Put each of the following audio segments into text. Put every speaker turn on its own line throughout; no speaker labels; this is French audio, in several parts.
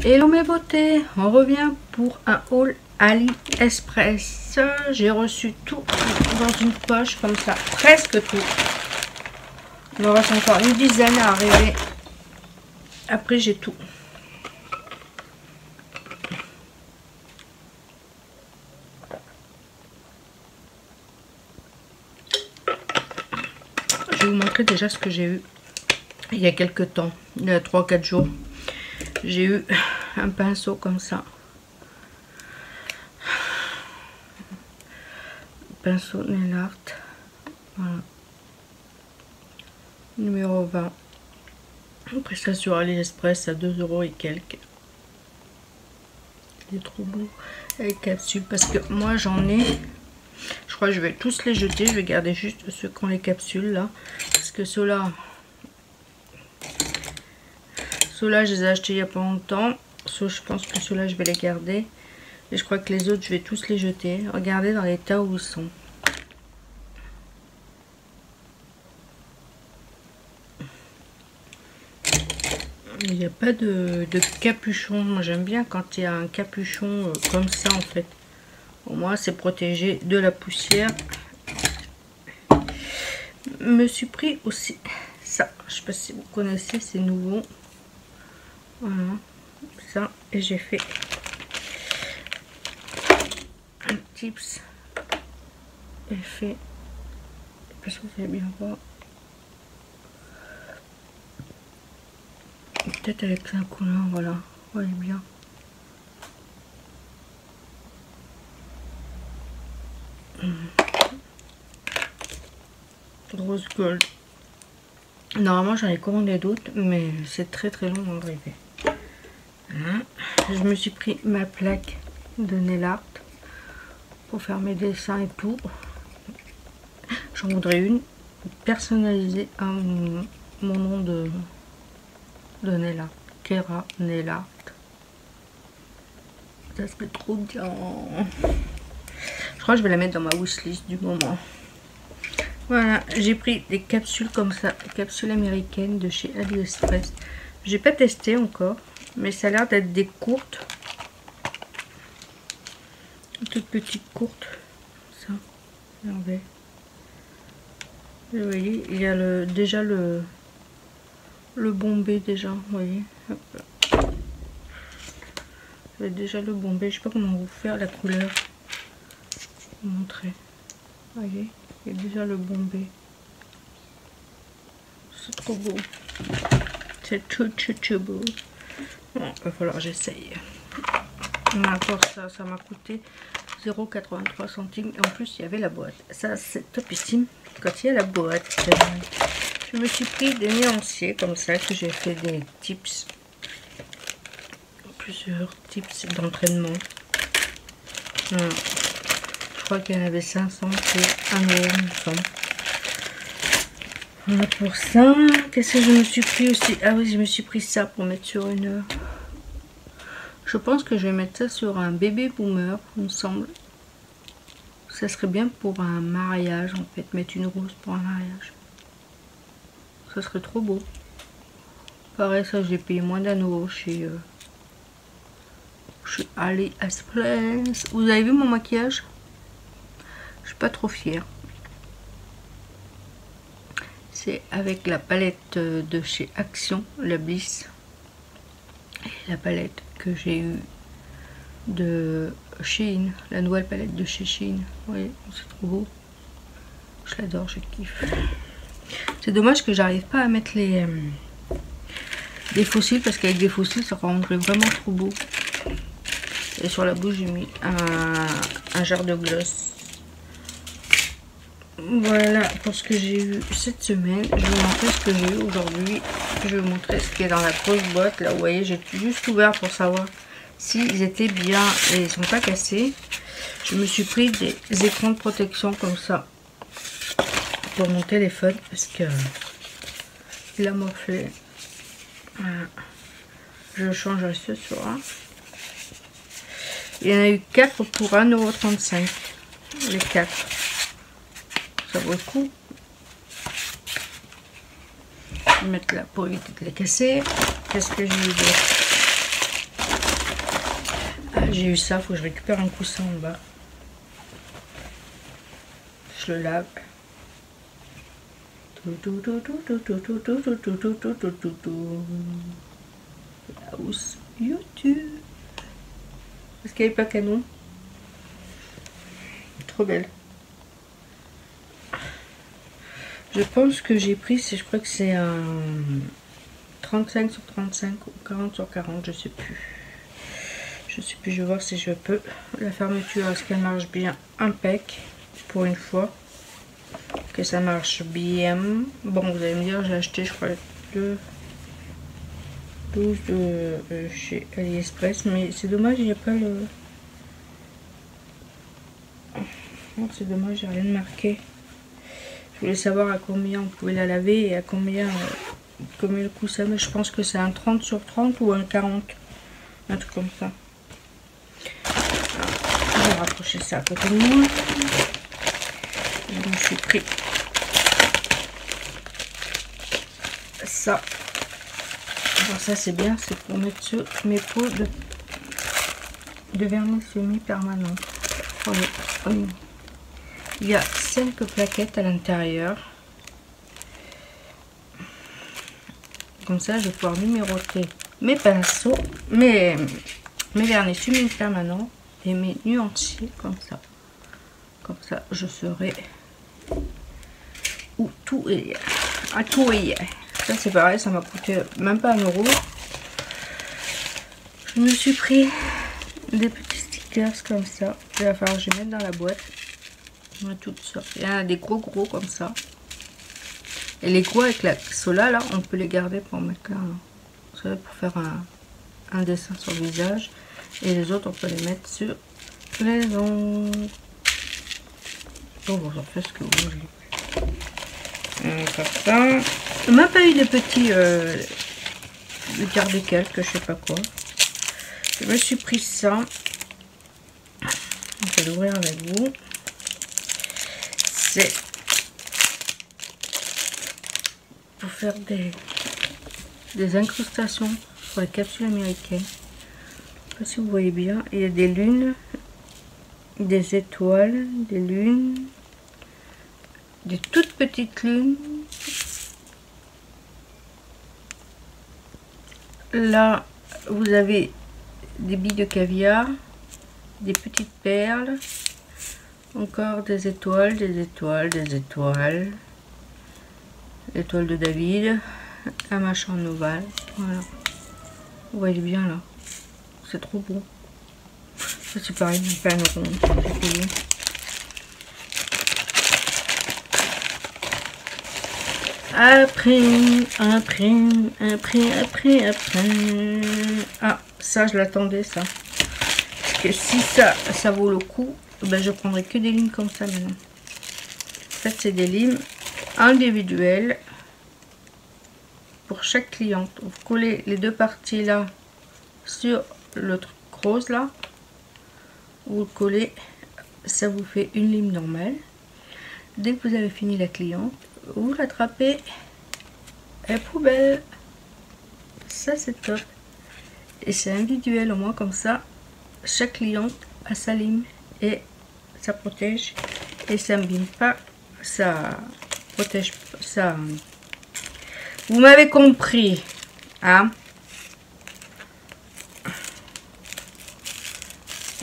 Hello mes beautés, on revient pour un haul AliExpress. J'ai reçu tout dans une poche comme ça, presque tout. Il me reste encore une dizaine à arriver. Après j'ai tout. Je vais vous montrer déjà ce que j'ai eu il y a quelques temps, il y a 3-4 jours. J'ai eu un pinceau comme ça. Pinceau nail art. Voilà. Numéro 20. Après ça sur AliExpress à 2 € et quelques. Il est trop beau. Avec capsules. Parce que moi j'en ai. Je crois que je vais tous les jeter. Je vais garder juste ceux qui ont les capsules là. Parce que ceux-là. Ceux-là, je les ai achetés il n'y a pas longtemps. Je pense que ceux-là, je vais les garder. Et je crois que les autres, je vais tous les jeter. Regardez dans l'état où ils sont. Il n'y a pas de capuchon. Moi, j'aime bien quand il y a un capuchon comme ça, en fait. Au moins, c'est protégé de la poussière. Je me suis pris aussi ça. Je ne sais pas si vous connaissez, c'est nouveau. Voilà, ça, et j'ai fait un tips effet, parce que vous allez bien voir, peut-être avec la couleur, voilà, vous voyez bien. Rose gold. Normalement j'en ai commandé d'autres, mais c'est très long à arriver. Voilà. Je me suis pris ma plaque de nail art pour faire mes dessins et tout. J'en voudrais une personnalisée à mon nom de nail art. Kera nail art. Ça serait trop bien. Je crois que je vais la mettre dans ma wishlist du moment. Voilà, j'ai pris des capsules comme ça, des capsules américaines de chez AliExpress. J'ai pas testé encore, mais ça a l'air d'être des courtes. Toutes petites courtes. Ça, regardez. Vous voyez, il y a déjà le bombé déjà, vous voyez. Hop. Il y a déjà le bombé, je sais pas comment vous faire la couleur. Vous montrer. Vous voyez, il y a déjà le bombé. C'est trop beau. C'est tout beau. Bon, il va falloir que j'essaye. Encore ça m'a coûté 0,83 centimes. Et en plus, il y avait la boîte. Ça, c'est topissime quand il y a la boîte. Je me suis pris des nuanciers comme ça, que j'ai fait des tips. Plusieurs tips d'entraînement. Voilà. Je crois qu'il y en avait 500 et 1 €, il me semble. Voilà pour ça. Qu'est-ce que je me suis pris aussi? Ah oui, je me suis pris ça pour mettre sur une... Je pense que je vais mettre ça sur un bébé boomer, il me semble. Ça serait bien pour un mariage, en fait. Mettre une rose pour un mariage. Ça serait trop beau. Pareil, ça, j'ai payé moins d'1 € chez AliExpress. Vous avez vu mon maquillage? Je suis pas trop fière. C'est avec la palette de chez Action, la Bliss. Et la palette que j'ai eue de Shein, la nouvelle palette de chez Shein. Vous voyez, c'est trop beau. Je l'adore, je kiffe. C'est dommage que j'arrive pas à mettre des fossiles, parce qu'avec des fossiles ça rendrait vraiment trop beau. Et sur la bouche j'ai mis un jar de gloss. Voilà pour ce que j'ai eu cette semaine. Je vais vous montrer ce que j'ai eu aujourd'hui. Je vais vous montrer ce qui est dans la grosse boîte. Là, vous voyez, j'ai juste ouvert pour savoir s'ils étaient bien et ils sont pas cassés. Je me suis pris des écrans de protection comme ça pour mon téléphone parce que il a morflé. Voilà. Je change ce soir. Il y en a eu 4 pour 1,35 €. Les 4. Ça vaut le coup. Je vais mettre là pour éviter de les casser. Qu'est-ce que j'ai eu d'autre? J'ai eu ça, faut que je récupère un coussin en bas. Je le lave. House YouTube. Est-ce qu'elle est pas canon? Trop belle. Je pense que j'ai pris, je crois que c'est un 35 sur 35 ou 40 sur 40, je sais plus. Je sais plus, je vais voir si je peux. La fermeture, est-ce qu'elle marche bien? Impec, pour une fois. Que ça marche bien. Bon, vous allez me dire, j'ai acheté, je crois, 12 chez AliExpress, mais c'est dommage, il n'y a pas le... Oh, c'est dommage, j'ai rien de marqué. Je voulais savoir à combien on pouvait la laver et à combien le coussin, mais je pense que c'est un 30 sur 30 ou un 40, un truc comme ça. Alors, je vais rapprocher ça à côté de moi. Je me suis pris ça. Alors ça c'est bien, c'est pour mettre sur mes pots de vernis semi-permanent. Il y a 5 plaquettes à l'intérieur. Comme ça, je vais pouvoir numéroter mes pinceaux, mes vernis semi-permanents et mes nuanciers comme ça. Comme ça, je saurai où tout est. À tout est. Ça, c'est pareil, ça m'a coûté même pas 1 €. Je me suis pris des petits stickers comme ça. Il va falloir que je les mette dans la boîte. On a toutes sortes. Il y en a des gros comme ça. Et les gros avec ceux-là, là, on peut les garder pour mettre là. Ça, pour faire un dessin sur le visage. Et les autres, on peut les mettre sur les ongles. Bon, vous en faites ce que vous voulez. Comme ça. On m'a pas eu de petits garde-calques, je sais pas quoi. Je me suis pris ça. Je vais l'ouvrir avec vous. C'est pour faire des incrustations pour les capsules américaines. Je sais pas si vous voyez bien. Il y a des lunes, des étoiles, des lunes, des toutes petites lunes. Là, vous avez des billes de caviar, des petites perles, encore des étoiles, des étoiles, des étoiles, l'étoile de David, un machin en ovale. Voilà, vous voyez bien là, c'est trop beau. Ça c'est pareil, même pas 1 €, j'ai payé. Après. Ah, ça je l'attendais ça. Parce que si ça vaut le coup, ben je prendrai que des lignes comme ça maintenant. En fait, c'est des lignes individuelles pour chaque cliente. Vous collez les 2 parties là sur le truc rose là. Vous le collez, ça vous fait une ligne normale. Dès que vous avez fini la cliente, vous l'attrapez et poubelle. Ça c'est top. Et c'est individuel au moins comme ça. Chaque cliente a sa ligne et ça protège et ça m'abîme pas. Ça protège ça. Vous m'avez compris, hein?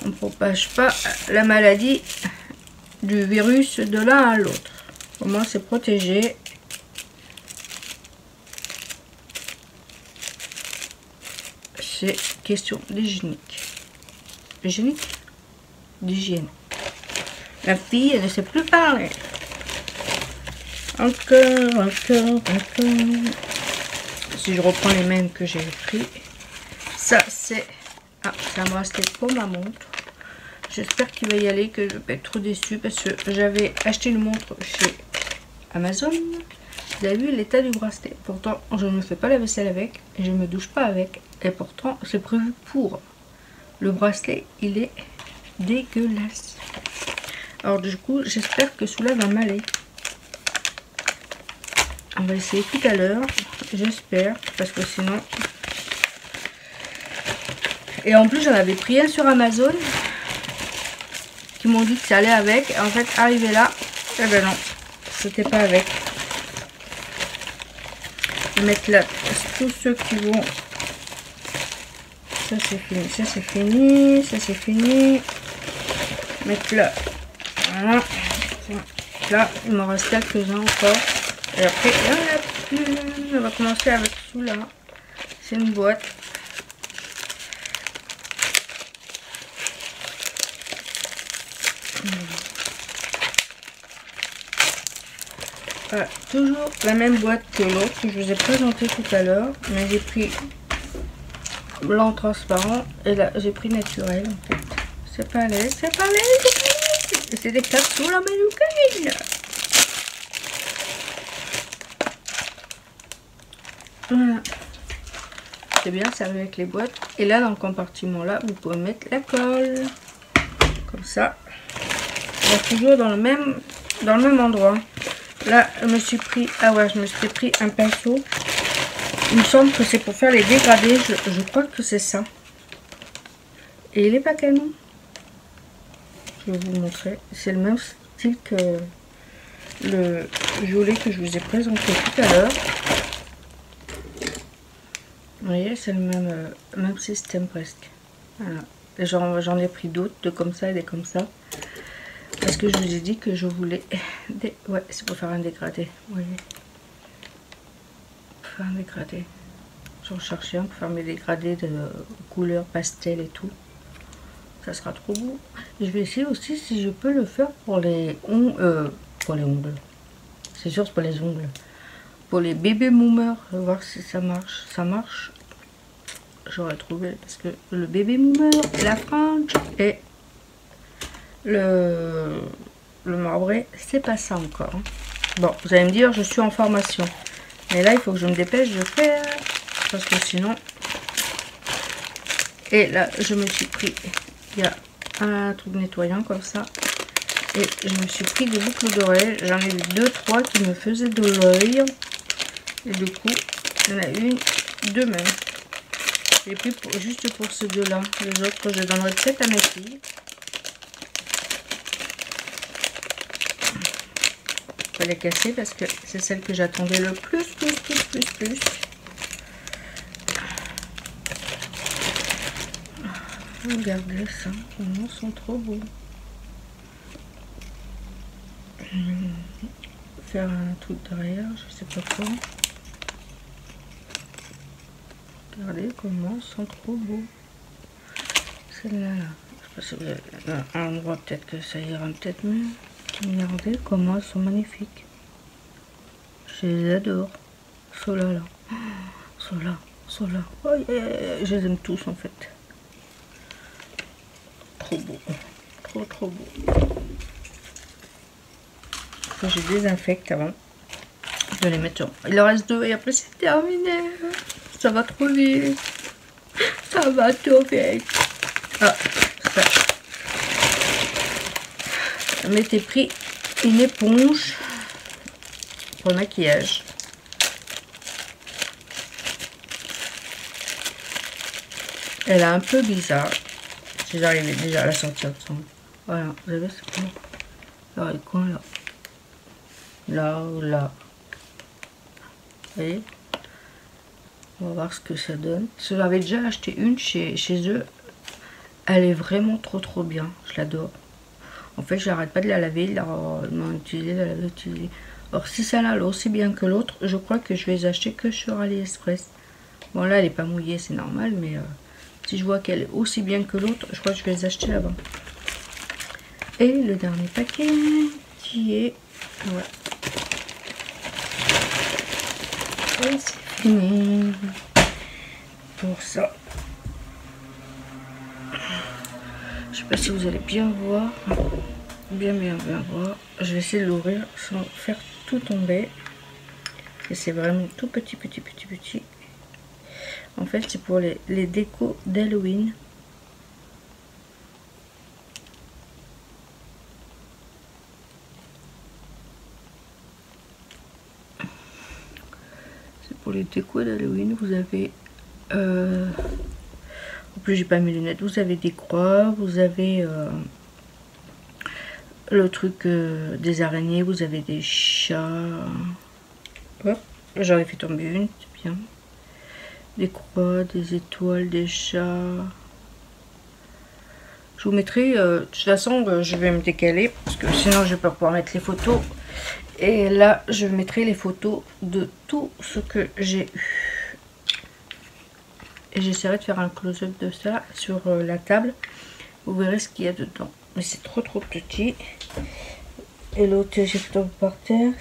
On ne propage pas la maladie du virus de l'un à l'autre. Au moins c'est protégé. C'est question d'hygiénique. Hygiénique? D'hygiène. La fille, elle ne sait plus parler. Encore. Si je reprends les mêmes que j'ai pris. Ça, c'est... Ah, c'est un bracelet pour ma montre. J'espère qu'il va y aller, que je ne vais pas être trop déçue. Parce que j'avais acheté une montre chez Amazon. Vous avez vu l'état du bracelet. Pourtant, je ne me fais pas la vaisselle avec. Et je ne me douche pas avec. Et pourtant, c'est prévu pour. Le bracelet, il est dégueulasse. Alors du coup, j'espère que celui-là va m'aller. On va essayer tout à l'heure. J'espère. Parce que sinon... Et en plus, j'en avais pris un sur Amazon. Qui m'ont dit que ça allait avec. En fait, arrivé là, eh ben non, c'était pas avec. Je vais mettre là tous ceux qui vont. Ça c'est fini, ça c'est fini, ça c'est fini. Mettre là. Voilà. Là, il m'en reste quelques-uns encore. Et après, on va commencer avec celui-là. C'est une boîte. Voilà, toujours la même boîte que l'autre que je vous ai présenté tout à l'heure, mais j'ai pris blanc transparent et là j'ai pris naturel en fait. C'est pas laid, c'est pas laid, c'est des capsules américaines. Voilà. C'est bien servi avec les boîtes. Et là dans le compartiment là, vous pouvez mettre la colle. Comme ça. On va toujours dans le même endroit. Là, je me suis pris, je me suis pris un pinceau. Il me semble que c'est pour faire les dégradés. Je crois que c'est ça. Et il est pas canon. Je vais vous montrer. C'est le même style que le violet que je vous ai présenté tout à l'heure. Vous voyez, c'est le même système presque. Voilà. J'en ai pris d'autres, de comme ça et des comme ça. Parce que je vous ai dit que je voulais... Ouais, c'est pour faire un dégradé. Vous voyez. Pour faire un dégradé. J'en cherchais un pour faire mes dégradés de couleur pastel et tout. Ça sera trop beau. Je vais essayer aussi si je peux le faire pour les ongles. Pour les ongles. C'est sûr, c'est pour les ongles. Pour les bébés moomers. Je vais voir si ça marche. Ça marche. J'aurais trouvé. Parce que le bébé moomer, la frange et... Le marbré, c'est pas ça encore. Bon, vous allez me dire, je suis en formation. Mais là, il faut que je me dépêche de faire. Parce que sinon... Et là, je me suis pris... Il y a un truc nettoyant comme ça. Et je me suis pris des boucles d'oreilles. J'en ai eu 2-3 qui me faisaient de l'œil. Et du coup, il y en a une, deux même. J'ai pris juste pour ces deux-là. Les autres, je donnerai peut-être à mes filles. Je vais les casser parce que c'est celle que j'attendais le plus. Regardez ça, ils sont trop beaux. Faire un truc derrière, je sais pas quoi. Regardez comment ils sont trop beaux. Celle-là, je sais pas si vous avez un endroit peut-être que ça ira peut-être mieux. Regardez comment elles sont magnifiques. Je les adore. Ceux-là, là. Ceux-là. Oh yeah. Je les aime tous en fait. Trop beau. Trop beau. Faut que je désinfecte avant de les mettre. Il en reste 2 et après c'est terminé. Ça va trop vite. Ça va trop vite. Ah, ça. Je m'étais pris une éponge pour le maquillage. Elle est un peu bizarre. Si j'arrivais déjà à la sortir de son. Voilà, vous avez ce coin. Là, le coin là. Là ou là. Vous voyez? On va voir ce que ça donne. J'avais déjà acheté une chez eux. Elle est vraiment trop bien. Je l'adore. En fait, je n'arrête pas de la laver, de la utiliser. Alors, si celle-là est aussi bien que l'autre, je crois que je vais les acheter que sur AliExpress. Bon, là, elle n'est pas mouillée, c'est normal, mais si je vois qu'elle est aussi bien que l'autre, je crois que je vais les acheter là-bas. Et le dernier paquet, qui est... Ouais. Et c'est fini. Pour ça. Je sais pas si vous allez bien voir. Bien voir. Je vais essayer de l'ouvrir sans faire tout tomber. Et c'est vraiment tout petit. En fait, c'est pour les décos d'Halloween. C'est pour les décos d'Halloween. Vous avez... En plus j'ai pas mes lunettes. Vous avez des croix, vous avez le truc des araignées, vous avez des chats. Hop, j'en ai fait tomber une, c'est bien. Des croix, des étoiles, des chats. Je vous mettrai, de toute façon je vais me décaler parce que sinon je vais pas pouvoir mettre les photos. Et là je mettrai les photos de tout ce que j'ai eu. Et j'essaierai de faire un close-up de ça sur la table. Vous verrez ce qu'il y a dedans. Mais c'est trop petit. Et l'autre j'ai fait tomber par terre.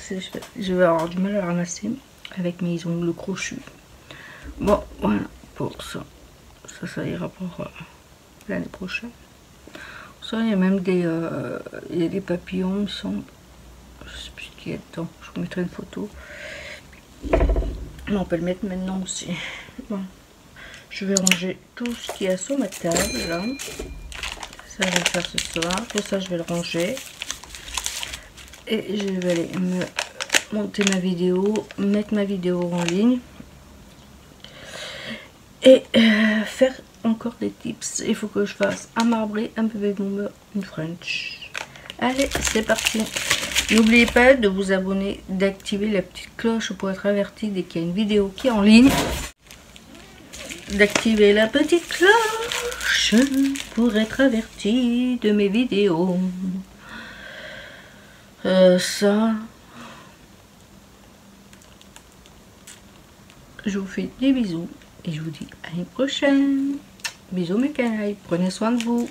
Je vais avoir du mal à le ramasser avec mes ongles crochus. Bon voilà pour ça. Ça ira pour l'année prochaine. Ça, il y a même des, il y a des papillons, ils sont, je sais plus ce qu'il y a dedans, je vous mettrai une photo. Mais on peut le mettre maintenant aussi. Bon, je vais ranger tout ce qu'il y a sur ma table, là. Ça, je vais le faire ce soir. Tout ça, je vais le ranger. Et je vais aller me monter ma vidéo, mettre ma vidéo en ligne. Et faire encore des tips. Il faut que je fasse un marbré, un bébé boomer, une French. Allez, c'est parti. N'oubliez pas de vous abonner, d'activer la petite cloche pour être averti dès qu'il y a une vidéo qui est en ligne. D'activer la petite cloche pour être averti de mes vidéos. Ça. Je vous fais des bisous. Et je vous dis à une prochaine. Bisous mes canailles. Prenez soin de vous.